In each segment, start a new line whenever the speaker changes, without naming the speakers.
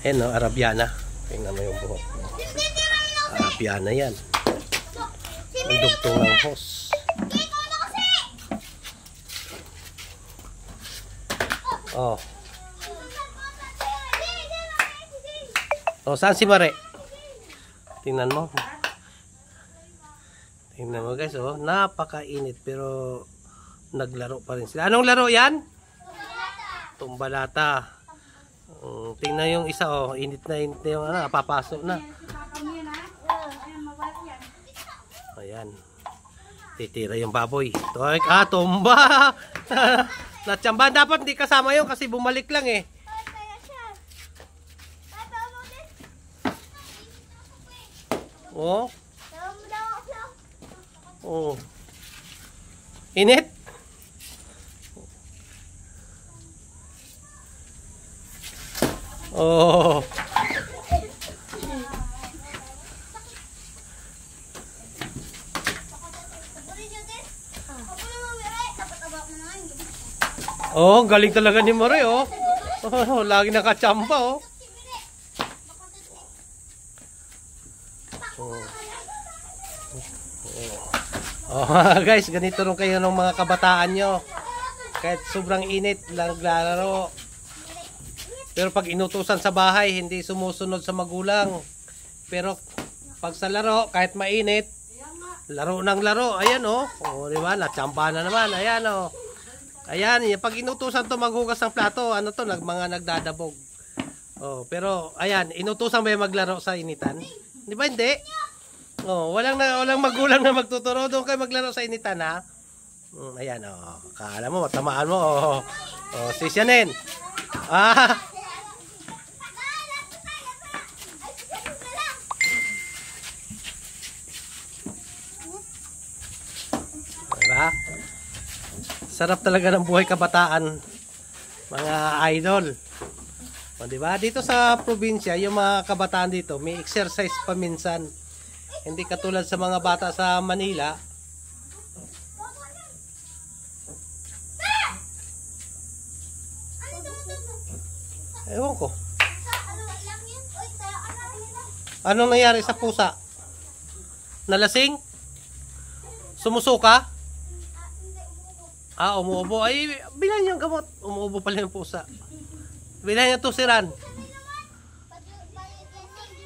Ayan o, Arabiana. Tingnan mo yung buhok. Arabiana yan. Ang dugtong ng hose. Oh. Oh, saan si Mare? Tingnan mo. Tingnan mo guys, oh. Napakainit pero naglaro pa rin sila. Anong laro yan? Tumbalata. Tingnan yung isa, oh. Init na yung ano, papasok na. Ayan. Titira yung baboy. Tumba! Natsambahan. Dapat hindi kasama yun kasi bumalik lang eh. Oh. Oh. Init? Oh. Oh, galing talaga ni Mare, oh. Oh, lagi nakachamba, oh. Oh, guys, ganito rin kayo ng mga kabataan nyo. Kahit sobrang init, naglalaro. Pero pag inutusan sa bahay, hindi sumusunod sa magulang. Pero pag sa laro, kahit mainit, laro ng laro. Ayan, oh. Oh, di ba? Natsampa na naman. Ayan, oh. Ayan, pag inutusan to maghugas ng plato, ano to, mga nagdadabog. Oh, pero ayan, inutusan ba yung maglaro sa initan? Di ba hindi? Oh, walang magulang na magtuturo doon kayo maglaro sa initan, ha? Ayan, oh. Kala mo, matamaan mo, oh. Oh, sisyanin. Ah. Diba? Sarap talaga ng buhay kabataan, mga idol. O, diba? Dito sa probinsya, yung mga kabataan dito, may exercise pa minsan. Hindi katulad sa mga bata sa Manila. Ewan ko. Anong nangyari sa pusa? Nalasing? Sumusuka? Ah, umuubo. Ay, bilan yung gamot. Umuubo pala yung pusa. Bilan yung tusiran.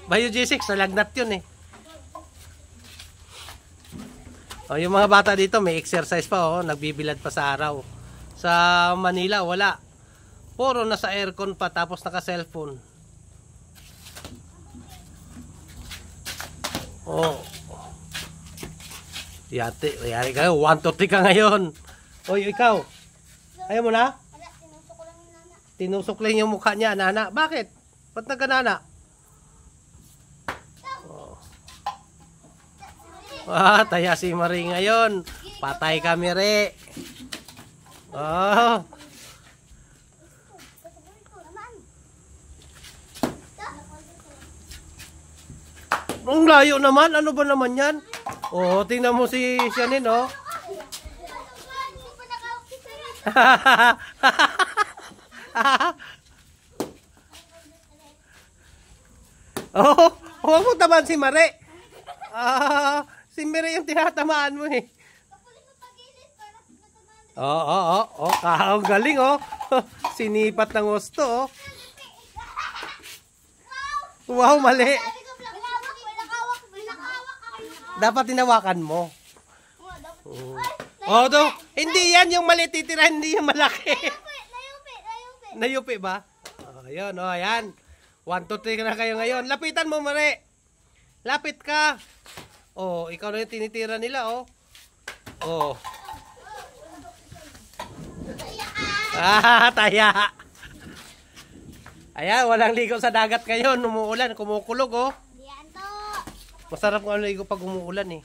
Biogesic, nalagnat yun eh. O, yung mga bata dito may exercise pa, oh. Nagbibilad pa sa araw. Sa Manila, wala. Puro nasa aircon pa, tapos naka-cellphone. Oh. Yari kayo, 1 to 3 ka ngayon. Oy, ikaw. Ayaw mo na? Tinusok lang yung mukha niya, nana. Bakit? Ba't nagka-nana? Oh. Ah, taya si Mare ngayon. Patay kami, Re. Oh. Ang layo naman. Ano ba naman yan? Oh, tingnan mo si Shanin, oh. Oh, huwag mo tamaan si Mare. Si Mare yung tinatamaan mo eh. Oh, ang galing, oh. Sinipat ng gusto, oh. Wow, mali. Dapat tinawakan mo. Oh, do. Hindi yan yung mali titira, hindi yung malaki. Nayupi ba? Oh, ayun, oh, ayan. 1, 2, 3 na kayo ngayon. Lapitan mo, Mare. Lapit ka. Oh, ikaw na yung tinitira nila, oh. Oh. Ah, taya. Ayan, walang ligo sa dagat ngayon. Umuulan, kumukulog, oh. Masarap nga ligo pag umuulan, eh.